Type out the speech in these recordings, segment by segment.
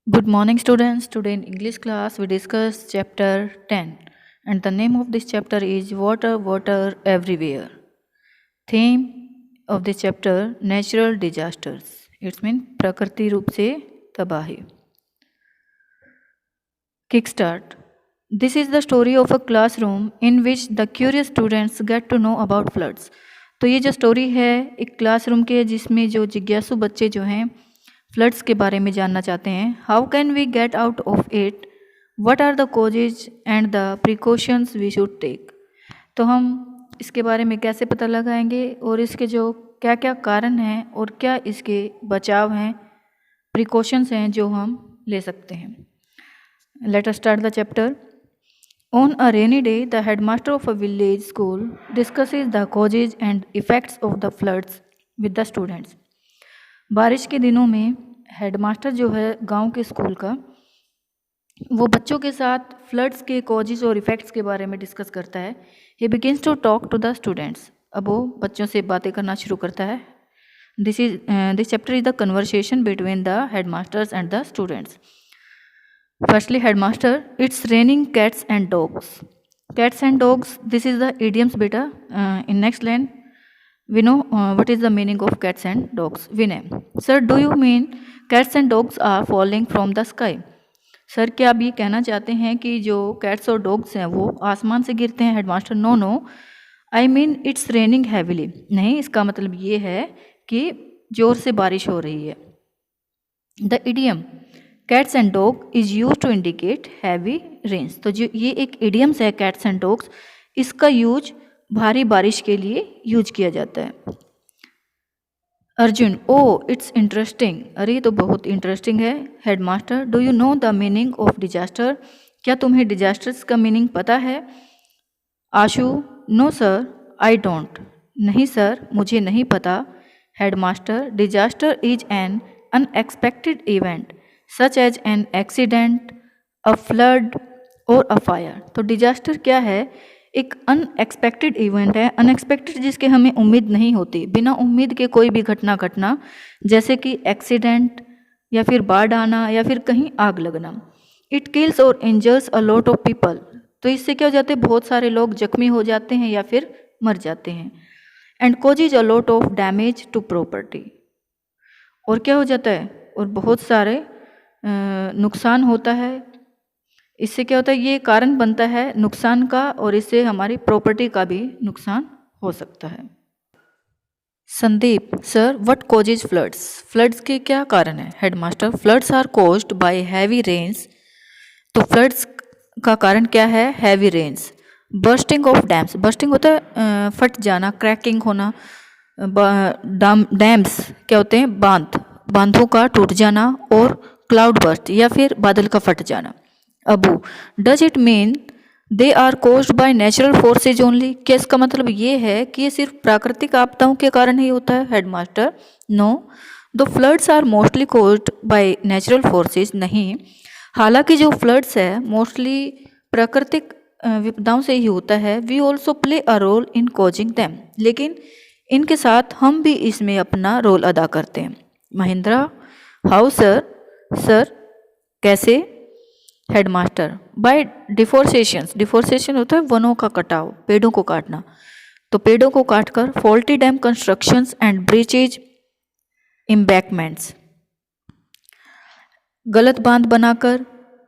Good morning, students. Today in English class we discuss chapter 10, and the name of this chapter is Water, Water Everywhere. Theme of this chapter: Natural disasters. It means प्रकृति रूप से तबाही. Kickstart. This is the story of a classroom in which the curious students get to know about floods. तो ये जो story है एक classroom की है जिसमें जो जिज्ञासु बच्चे जो हैं फ्लड्स के बारे में जानना चाहते हैं. How can we get out of it, what are the causes and the precautions we should take. तो हम इसके बारे में कैसे पता लगाएंगे और इसके जो क्या क्या कारण हैं और क्या इसके बचाव हैं, प्रिकॉशंस हैं जो हम ले सकते हैं. Let us start the chapter. On a rainy day, the headmaster of a village school discusses the causes and effects of the floods with the students. बारिश के दिनों में हेडमास्टर जो है गांव के स्कूल का, वो बच्चों के साथ फ्लड्स के कॉजेज और इफ़ेक्ट्स के बारे में डिस्कस करता है. He begins to talk to the students. अब वो बच्चों से बातें करना शुरू करता है. This chapter is the conversation between the headmasters and the students. Firstly, headmaster, it's raining cats and dogs. Cats and dogs, this is the idioms beta. In next line, we know what is the meaning of cats and dogs. We name. Sir, do you mean cats and dogs are falling from the sky? Sir क्या आप ये कहना चाहते हैं कि जो cats और dogs हैं वो आसमान से गिरते हैं? Headmaster, no no, I mean it's raining heavily. नहीं, इसका मतलब ये है कि ज़ोर से बारिश हो रही है. The idiom cats and dog is use to indicate heavy rains. तो जो ये एक इडियम्स है कैट्स एंड डॉग्स, इसका यूज भारी बारिश के लिए यूज किया जाता है. Arjun, oh it's interesting. अरे ये तो बहुत इंटरेस्टिंग है. Headmaster, do you know the meaning of disaster? क्या तुम्हें डिजास्टर्स का मीनिंग पता है? Ashu, no sir, I don't. नहीं सर, मुझे नहीं पता. Headmaster, disaster is an unexpected event such as an accident, a flood और अ फायर. तो डिजास्टर क्या है? एक अनएक्सपेक्टेड इवेंट है. अनएक्सपेक्टेड जिसके हमें उम्मीद नहीं होती, बिना उम्मीद के कोई भी घटना घटना, जैसे कि एक्सीडेंट या फिर बाढ़ आना या फिर कहीं आग लगना. इट किल्स और इंजर्स अ लॉट ऑफ पीपल. तो इससे क्या हो जाते हैं, बहुत सारे लोग जख्मी हो जाते हैं या फिर मर जाते हैं. And causes a lot of damage to property. और क्या हो जाता है, और बहुत सारे नुकसान होता है. इससे क्या होता है, ये कारण बनता है नुकसान का और इससे हमारी प्रॉपर्टी का भी नुकसान हो सकता है. Sandeep, sir what causes floods? Floods के क्या कारण है? Headmaster, floods are caused by heavy rains. तो फ्लड्स का कारण क्या है? Heavy rains. Bursting of dams. Bursting होता है फट जाना, क्रैकिंग होना. डैम्स क्या होते हैं? बांधों का टूट जाना. और क्लाउड बर्स्ट या फिर बादल का फट जाना. Abu, does it mean they are caused by natural forces only? क्या इसका मतलब ये है कि ये सिर्फ प्राकृतिक आपदाओं के कारण ही होता है? Headmaster, no, the floods are mostly caused by natural forces. नहीं, हालांकि जो फ्लड्स है मोस्टली प्राकृतिक विपदाओं से ही होता है. We also play a role in causing them. लेकिन इनके साथ हम भी इसमें अपना रोल अदा करते हैं. Mahendra, how sir? सर कैसे? Headmaster, by deforestation. डिफोर्सेशन होता है वनों का कटाव, पेड़ों को काटना. तो पेड़ों को काटकर faulty dam constructions and breaches, embankments. गलत बांध बनाकर,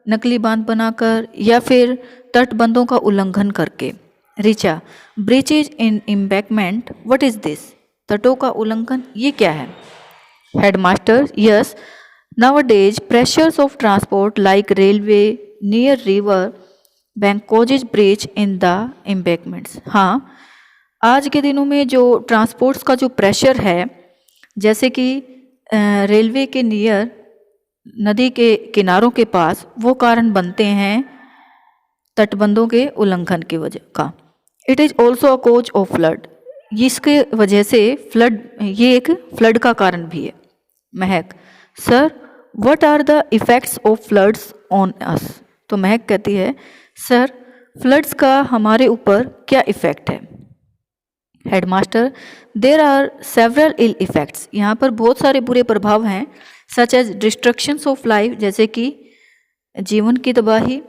नकली बांध बनाकर या फिर तटबंधों का उल्लंघन करके. Richa, breaches in embankment, what is this? तटों का उल्लंघन, ये क्या है? Headmaster, yes, nowadays pressures of transport like railway near river bank causes breach in the embankments. हाँ, आज के दिनों में जो ट्रांसपोर्ट्स का जो प्रेशर है, जैसे कि रेलवे के नियर, नदी के किनारों के पास, वो कारण बनते हैं तटबंधों के उल्लंघन की वजह का. It is also a cause of flood. इसके वजह से फ्लड, ये एक फ्लड का कारण भी है. Mahak, sir what are the effects of floods on us? तो महक कहती है, सर फ्लड्स का हमारे ऊपर क्या इफ़ेक्ट है? Headmaster, there are several ill effects, यहाँ पर बहुत सारे बुरे प्रभाव हैं, such as destructions of life, जैसे कि जीवन की तबाही,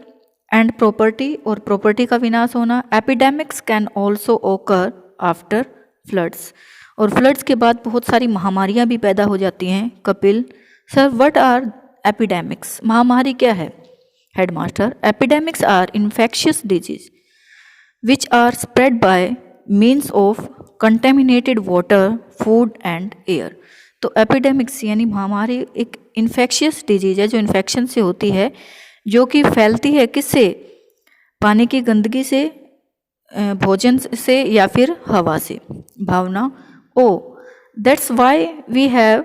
एंड प्रॉपर्टी, और प्रॉपर्टी का विनाश होना। एपिडेमिक्स कैन ऑल्सो ओकर आफ्टर फ्लड्स, और फ्लड्स के बाद बहुत सारी महामारियाँ भी पैदा हो जाती हैं। Kapil sir, what are epidemics, महामारी क्या है? Headmaster, epidemics are infectious disease which are spread by means of contaminated water, food and air। तो एपिडेमिक्स यानी महामारी एक इन्फेक्शियस डिजीज है जो इन्फेक्शन से होती है, जो कि फैलती है किससे? पानी की गंदगी से, भोजन से या फिर हवा से। Bhavna, oh that's why we have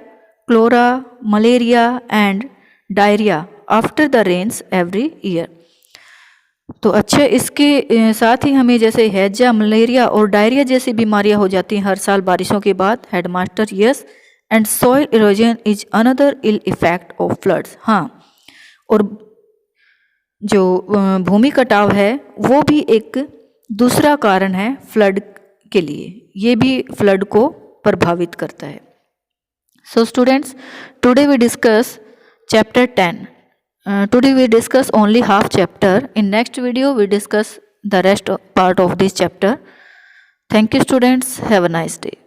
cholera, malaria and diarrhoea after the rains every year. तो अच्छा, इसके साथ ही हमें जैसे हैजा, मलेरिया और डायरिया जैसी बीमारियां हो जाती हैं हर साल बारिशों के बाद। Headmaster, yes, and soil erosion is another ill effect of floods. हाँ, और जो भूमि कटाव है वो भी एक दूसरा कारण है फ्लड के लिए, ये भी फ्लड को प्रभावित करता है। So students, today we discuss chapter 10। Today we discuss only half chapter. In next video we discuss the rest part of this chapter. Thank you students. Have a nice day.